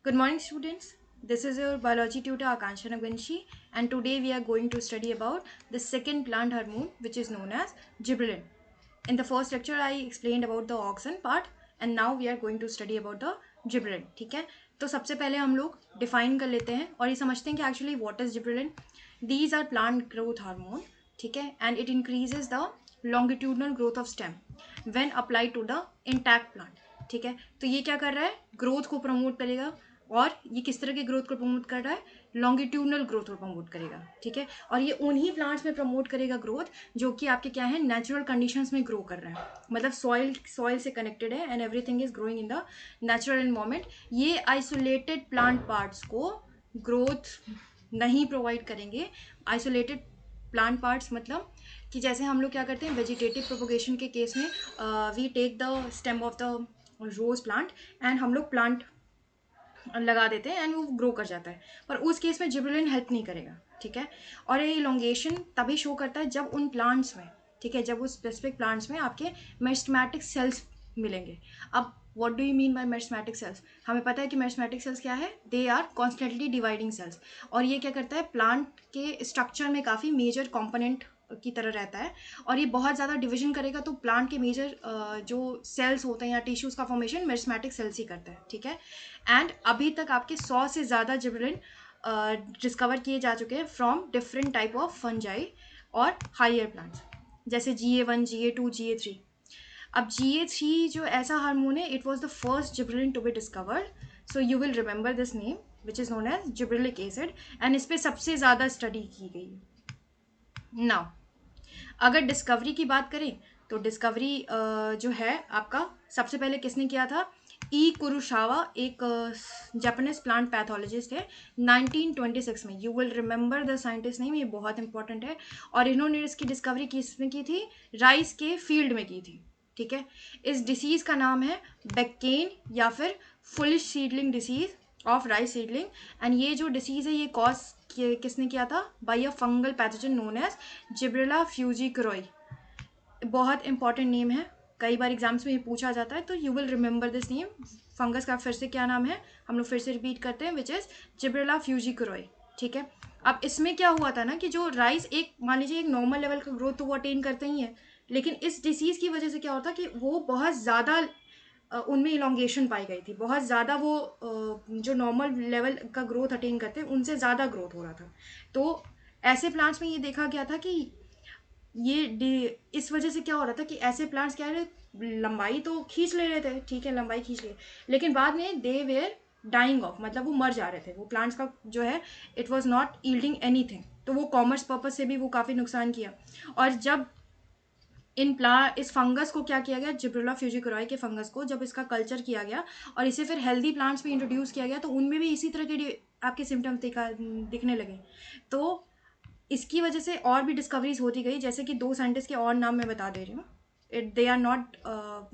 Good morning, students. This is your biology tutor Akansha Nagvanshi, and today we are going to study about the second plant hormone, which is known as gibberellin. In the first lecture, I explained about the auxin part, and now we are going to study about the gibberellin. ठीक है, तो सबसे पहले हम लोग define कर लेते हैं और ये समझते हैं कि actually what is gibberellin. These are plant growth hormone. ठीक है, and it increases the longitudinal growth of stem when apply to the intact plant. ठीक है, तो ये क्या कर रहा है, ग्रोथ को प्रमोट करेगा. और ये किस तरह के ग्रोथ को प्रमोट कर रहा है, लॉन्गिट्यूडनल ग्रोथ को प्रमोट करेगा. ठीक है, और ये उन्हीं प्लांट्स में प्रमोट करेगा ग्रोथ जो कि आपके क्या है, नेचुरल कंडीशंस में ग्रो कर रहा है. मतलब सॉइल से कनेक्टेड है and everything is growing in the natural environment. ये आइसोलेटेड प्लांट पार्ट्स को ग्रोथ नहीं प्रोवाइड करेंगे. आइसोलेटेड प्लांट पार्ट्स मतलब कि जैसे हम लोग क्या करते हैं वेजिटेटिव प्रोपोगेशन के केस में, we take the stem of the rose plant and हम लोग प्लांट लगा देते हैं एंड वो ग्रो कर जाता है. पर उस केस में जिब्रेलिन हेल्प नहीं करेगा. ठीक है, और ये इलोंगेशन तभी शो करता है जब उन प्लांट्स में, ठीक है, जब उस स्पेसिफिक प्लांट्स में आपके मेरिस्टेमेटिक सेल्स मिलेंगे. अब what do you mean by meristematic cells? हमें पता है कि मेरिस्टेमेटिक सेल्स क्या है, they are constantly dividing cells. और ये क्या करता है, प्लांट के स्ट्रक्चर में काफ़ी मेजर कॉम्पोनेंट की तरह रहता है. और ये बहुत ज़्यादा डिवीजन करेगा तो प्लांट के मेजर जो सेल्स होते हैं या टिश्यूज़ का फॉर्मेशन मेरिस्टेमेटिक सेल्स ही करता है. ठीक है, एंड अभी तक आपके 100 से ज़्यादा जिब्रेलिन डिस्कवर किए जा चुके हैं from different type of fungi और हायर प्लांट्स, जैसे GA1, GA2, GA3. अब GA3 जो ऐसा हार्मोन है, it was the first gibberellin to be discovered. So you will remember this name which is known as gibberellic acid, and इस पर सबसे ज़्यादा स्टडी की गई है. नाउ अगर डिस्कवरी की बात करें तो डिस्कवरी जो है आपका सबसे पहले किसने किया था, ई कुरुशावा, एक जापानीज प्लांट पैथोलॉजिस्ट थे 1926 में. You will remember the scientist name, ये बहुत इंपॉर्टेंट है. और इन्होंने इसकी डिस्कवरी किसमें की थी, राइस के फील्ड में की थी. ठीक है, इस डिसीज़ का नाम है बेकेन या फिर foolish seedling disease of rice seedling. And ये जो डिसीज़ है ये कॉज किसने किया था, by a fungal pathogen known as Gibberella fujikuroi. बहुत इंपॉर्टेंट नेम है, कई बार एग्जाम्स में ये पूछा जाता है, तो you will remember this name. Fungus का फिर से क्या नाम है, हम लोग फिर से रिपीट करते हैं, विच इज़ जिब्रेला फ्यूजिकरोई. ठीक है, अब इसमें क्या हुआ था ना कि जो राइस एक मान लीजिए एक नॉर्मल लेवल का ग्रोथ तो वो अटेन करते ही है, लेकिन इस डिसीज़ की वजह से क्या होता कि वो बहुत ज़्यादा उनमें इलोंगेशन पाई गई थी. बहुत ज़्यादा वो जो नॉर्मल लेवल का ग्रोथ अटेन करते हैं उनसे ज़्यादा ग्रोथ हो रहा था. तो ऐसे प्लांट्स में ये देखा गया था कि ये इस वजह से क्या हो रहा था कि ऐसे प्लांट्स क्या है, लंबाई तो खींच ले रहे थे, ठीक है, लंबाई खींच लिए, लेकिन बाद में दे वेयर डाइंग ऑफ, मतलब वो मर जा रहे थे. वो प्लांट्स का जो है it was not yielding anything. तो वो कॉमर्स पर्पज से भी वो काफ़ी नुकसान किया. और जब इस फंगस को क्या किया गया, जिब्रेला फ्यूजिकोराई के फंगस को जब इसका कल्चर किया गया और इसे फिर हेल्दी प्लांट्स में इंट्रोड्यूस किया गया, तो उनमें भी इसी तरह के आपके सिम्टम्स दिखने लगे. तो इसकी वजह से और भी डिस्कवरीज होती गई, जैसे कि दो साइंटिस्ट के और नाम मैं बता दे रही हूँ. दे आर नॉट,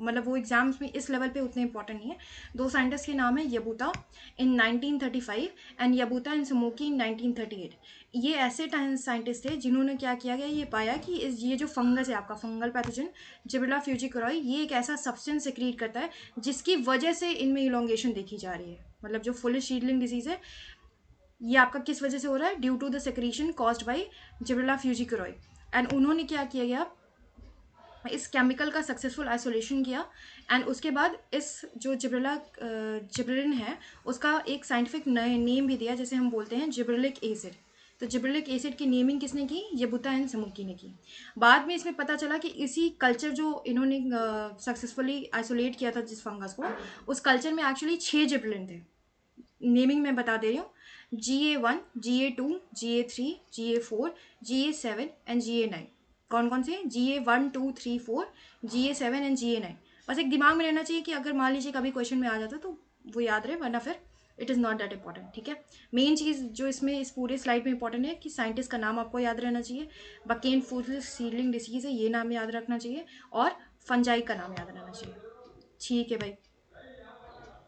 मतलब वो एग्जाम्स में इस लेवल पे उतने इंपॉर्टेंट नहीं है. दो साइंटिस्ट के नाम है यबूता इन 1935 एंड यबूता इन समोकी इन 1938. ये ऐसे साइंटिस्ट थे जिन्होंने क्या किया गया, ये पाया कि ये जो फंगस है आपका फंगल पैथोजन जिब्रेला फ्यूजिकोराई, ये एक ऐसा सब्सटेंस सिक्रीट करता है जिसकी वजह से इनमें इलोंगेशन देखी जा रही है. मतलब जो फुलिश शीडलिंग डिजीज है ये आपका किस वजह से हो रहा है, due to the secretion caused by Gibberella fujikuroi. And उन्होंने क्या किया गया, इस केमिकल का सक्सेसफुल आइसोलेशन किया. एंड उसके बाद इस जो जिब्रेलिन है उसका एक साइंटिफिक नेम भी दिया, जैसे हम बोलते हैं जिब्रेलिक एसिड. तो जिब्रेलिक एसिड की नेमिंग किसने की, यबूता एंड समूकी ने की. बाद में इसमें पता चला कि इसी कल्चर जो इन्होंने सक्सेसफुली आइसोलेट किया था जिस फंगस को, उस कल्चर में एक्चुअली 6 जिब्रेलिन थे. नेमिंग मैं बता दे रही हूँ, GA1, GA2, GA3, GA4, GA7 and GA9. कौन कौन से, GA1, 2, 3, 4, GA7 एंड GA9. बस एक दिमाग में रहना चाहिए कि अगर मान लीजिए कभी क्वेश्चन में आ जाता तो वो याद रहे, वरना फिर it is not that important. ठीक है, मेन चीज़ जो इसमें इस पूरे स्लाइड में इंपॉर्टेंट है कि साइंटिस्ट का नाम आपको याद रहना चाहिए, बकेन फुलिश सीडलिंग डिसीज है ये नाम याद रखना चाहिए, और फंजाई का नाम याद रहना चाहिए. ठीक है भाई,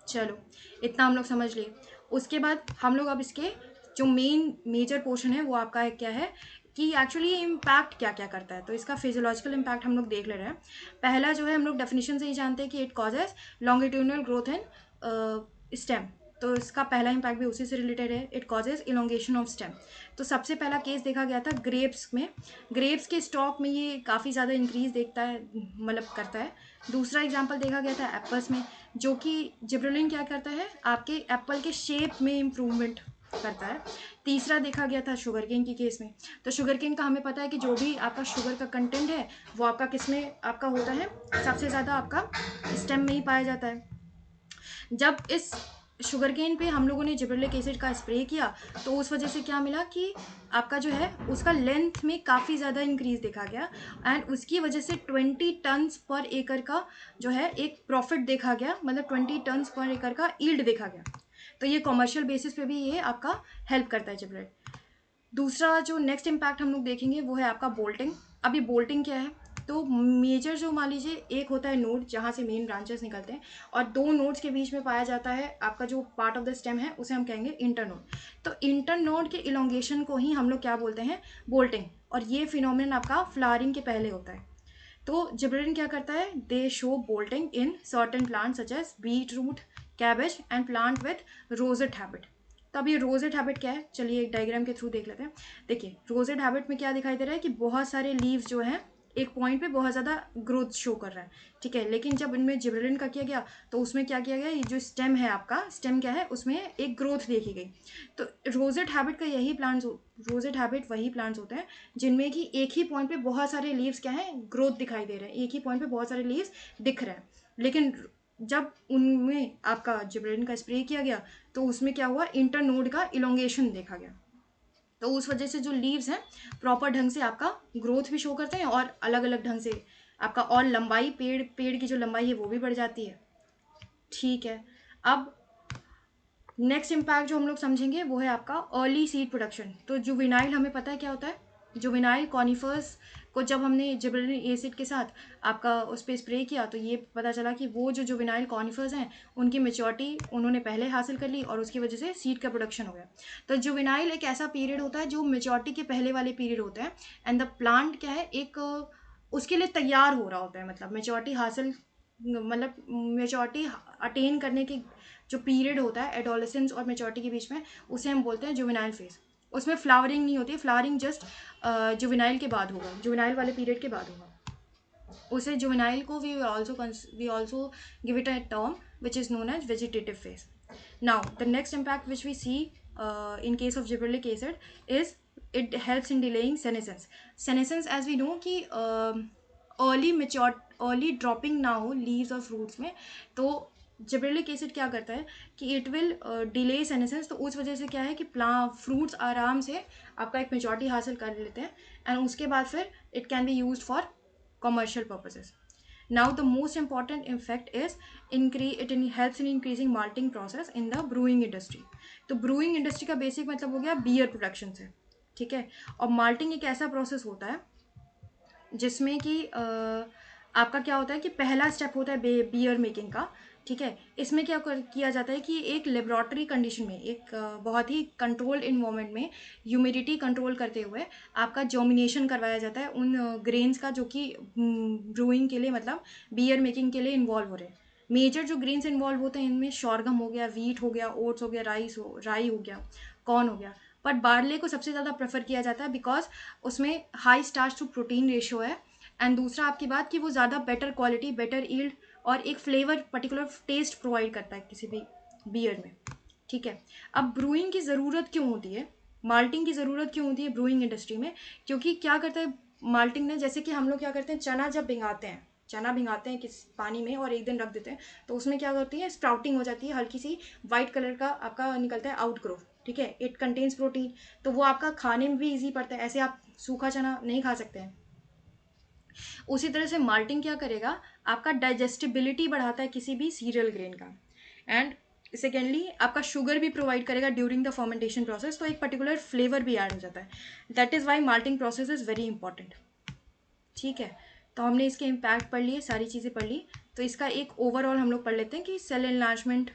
चलो इतना हम लोग समझ लिए. उसके बाद हम लोग अब इसके जो मेजर पोर्शन है वो आपका है क्या है कि एक्चुअली ये इम्पैक्ट क्या क्या करता है. तो इसका फिजियोलॉजिकल इम्पैक्ट हम लोग देख ले रहे हैं. पहला जो है हम लोग डेफिनेशन से ही जानते हैं कि it causes longitudinal growth in stem. तो इसका पहला इम्पैक्ट भी उसी से रिलेटेड है, it causes elongation of stem. तो सबसे पहला केस देखा गया था ग्रेप्स में, ग्रेप्स के स्टॉक में ये काफ़ी ज़्यादा इंक्रीज देखता है, मतलब करता है। दूसरा एग्जाम्पल देखा गया था एप्पल्स में, जो कि जिब्रेलिन क्या करता है, आपके एप्पल के शेप में इम्प्रूवमेंट करता है। तीसरा देखा गया था शुगर केन की केस में। तो शुगर केन का हमें पता है कि जो भी आपका शुगर का कंटेंट है वो आपका किस में आपका होता है, सबसे ज़्यादा आपका स्टेम में ही पाया जाता है। जब इस शुगर केन पे हम लोगों ने जिब्रेलिक एसिड का स्प्रे किया तो उस वजह से क्या मिला कि आपका जो है उसका लेंथ में काफ़ी ज़्यादा इंक्रीज देखा गया, एंड उसकी वजह से 20 टन्स पर एकड़ का जो है एक प्रॉफिट देखा गया, मतलब 20 टन्स पर एकड़ का ईल्ड देखा गया। तो ये कॉमर्शियल बेसिस पे भी ये आपका हेल्प करता है जिब्रेलिक। दूसरा जो नेक्स्ट इम्पैक्ट हम लोग देखेंगे वो है आपका बोल्टिंग। अभी बोल्टिंग क्या है, तो मेजर जो मान लीजिए एक होता है नोड जहाँ से मेन ब्रांचेस निकलते हैं, और दो नोड्स के बीच में पाया जाता है आपका जो पार्ट ऑफ द स्टेम है उसे हम कहेंगे इंटरनोड। तो इंटरनोड के इलोंगेशन को ही हम लोग क्या बोलते हैं, बोल्टिंग। और ये फिनोमिनन आपका फ्लावरिंग के पहले होता है। तो जिब्रेलिन क्या करता है, they show bolting in certain plant such as beet root, cabbage and plant with rosette habit. तो अब ये रोजेट हैबिट क्या है, चलिए एक डायग्राम के थ्रू देख लेते हैं। देखिए रोजेट हैबिट में क्या दिखाई दे रहा है कि बहुत सारे लीव्स जो हैं एक पॉइंट पे बहुत ज़्यादा ग्रोथ शो कर रहा है, ठीक है। लेकिन जब इनमें जिब्रेलिन का किया गया तो उसमें क्या किया गया, ये जो स्टेम है आपका, स्टेम क्या है उसमें एक ग्रोथ देखी गई। तो रोजेट हैबिट का यही प्लांट्स, रोजेट हैबिट वही प्लांट्स होते हैं जिनमें कि एक ही पॉइंट पे बहुत सारे लीव्स क्या हैं, ग्रोथ दिखाई दे रहे हैं, एक ही पॉइंट पे बहुत सारे लीव्स दिख रहे हैं। लेकिन जब उनमें आपका जिब्रेलिन का स्प्रे किया गया तो उसमें क्या हुआ, इंटरनोड का इलोंगेशन देखा गया। तो उस वजह से जो लीव्स हैं प्रॉपर ढंग से आपका ग्रोथ भी शो करते हैं, और अलग अलग ढंग से आपका और लंबाई, पेड़ की जो लंबाई है वो भी बढ़ जाती है, ठीक है। अब नेक्स्ट इम्पैक्ट जो हम लोग समझेंगे वो है आपका अर्ली सीड प्रोडक्शन। तो जुवेनाइल हमें पता है क्या होता है, जुवेनाइल कॉनिफर्स को जब हमने जिब्रेलिन एसिड के साथ आपका उस पर स्प्रे किया तो ये पता चला कि वो जो जुवेनाइल कॉनिफर्स हैं उनकी मेच्योरिटी उन्होंने पहले हासिल कर ली और उसकी वजह से सीड का प्रोडक्शन हो गया। तो जुवेनाइल एक ऐसा पीरियड होता है जो मेच्योरिटी के पहले वाले पीरियड होते हैं, एंड द प्लांट क्या है, एक उसके लिए तैयार हो रहा होता है, मतलब मेच्योरिटी हासिल, मतलब मेच्योरिटी अटेन करने की जो पीरियड होता है एडोलेसेंस और मेच्योरिटी के बीच में, उसे हम बोलते हैं जुवेनाइल फेज। उसमें फ्लावरिंग नहीं होती, फ्लावरिंग जस्ट जुवेनाइल के बाद होगा, जुवेनाइल वाले पीरियड के बाद होगा। उसे जुवेनाइल को we also give it a term which is known as vegetative phase. Now the next impact which we see in case of gibberellic acid is it helps in delaying senescence. Senescence as we know कि early dropping ना हो leaves और fruits में, तो gibberellic acid क्या करता है कि इट विल डिले सेनेसेंस। तो उस वजह से क्या है कि फ्रूट्स आराम से आपका एक मेच्योरिटी हासिल कर लेते हैं, एंड उसके बाद फिर it can be use for commercial purposes. Now the most important effect is it helps in increasing malting process in the brewing industry. तो brewing industry का बेसिक मतलब हो गया बियर प्रोडक्शन से, ठीक है। और माल्टिंग एक ऐसा प्रोसेस होता है जिसमें कि आपका क्या होता है कि पहला स्टेप होता है बियर मेकिंग का, ठीक है। इसमें क्या किया जाता है कि एक लेबोरेटरी कंडीशन में, एक बहुत ही कंट्रोल्ड इन्वायरमेंट में ह्यूमिडिटी कंट्रोल करते हुए आपका जर्मिनेशन करवाया जाता है उन ग्रेन्स का जो कि ब्रूइंग के लिए, मतलब बियर मेकिंग के लिए इन्वॉल्व हो रहे हैं। मेजर जो ग्रेन्स इन्वॉल्व होते हैं इनमें शॉर्गम हो गया, वीट हो गया, ओट्स हो गया, राई हो गया, कॉर्न हो गया। बट बार्ले को सबसे ज़्यादा प्रेफर किया जाता है बिकॉज उसमें high starch to protein ratio है, एंड दूसरा आपकी बात कि वो ज़्यादा बेटर क्वालिटी, बेटर ईल्ड और एक फ्लेवर, पर्टिकुलर टेस्ट प्रोवाइड करता है किसी भी बियर में, ठीक है। अब ब्रूइंग की ज़रूरत क्यों होती है, माल्टिंग की ज़रूरत क्यों होती है ब्रूइंग इंडस्ट्री में, क्योंकि क्या करता है माल्टिंग ने, जैसे कि हम लोग क्या करते हैं, चना भिंगाते हैं किस पानी में और एक दिन रख देते हैं, तो उसमें क्या होती है, स्प्राउटिंग हो जाती है, हल्की सी वाइट कलर का आपका निकलता है आउटग्रो, ठीक है। इट कंटेन्स प्रोटीन, तो वो आपका खाने में भी ईजी पड़ता है, ऐसे आप सूखा चना नहीं खा सकते हैं। उसी तरह से माल्टिंग क्या करेगा, आपका डाइजेस्टिबिलिटी बढ़ाता है किसी भी सीरियल ग्रेन का, एंड सेकेंडली आपका शुगर भी प्रोवाइड करेगा ड्यूरिंग द फर्मेंटेशन प्रोसेस, तो एक पर्टिकुलर फ्लेवर भी ऐड हो जाता है। That is why malting process is very important, ठीक है। तो हमने इसके इम्पैक्ट पढ़ लिए, सारी चीज़ें पढ़ ली। तो इसका एक ओवरऑल हम लोग पढ़ लेते हैं कि सेल एनलार्जमेंट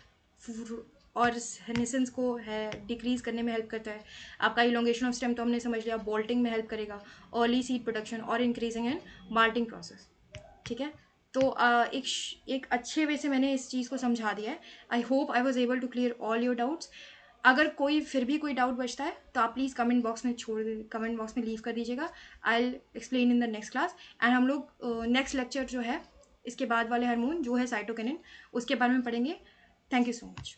और सेनेसेंस को है डिक्रीज करने में हेल्प करता है। आपका इलोंगेशन ऑफ स्टेम तो हमने समझ लिया, बोल्टिंग में हेल्प करेगा, अर्ली सीड प्रोडक्शन और इंक्रीजिंग इन माल्टिंग प्रोसेस, ठीक है। तो एक अच्छे वे से मैंने इस चीज़ को समझा दिया है। I hope I was able to clear all your doubts. अगर कोई फिर भी कोई डाउट बचता है तो आप प्लीज़ कमेंट बॉक्स में लीव कर दीजिएगा। I will explain in the next class. And हम लोग नेक्स्ट लेक्चर जो है इसके बाद वाले हार्मोन जो है साइटोकिनिन, उसके बारे में पढ़ेंगे। Thank you so much.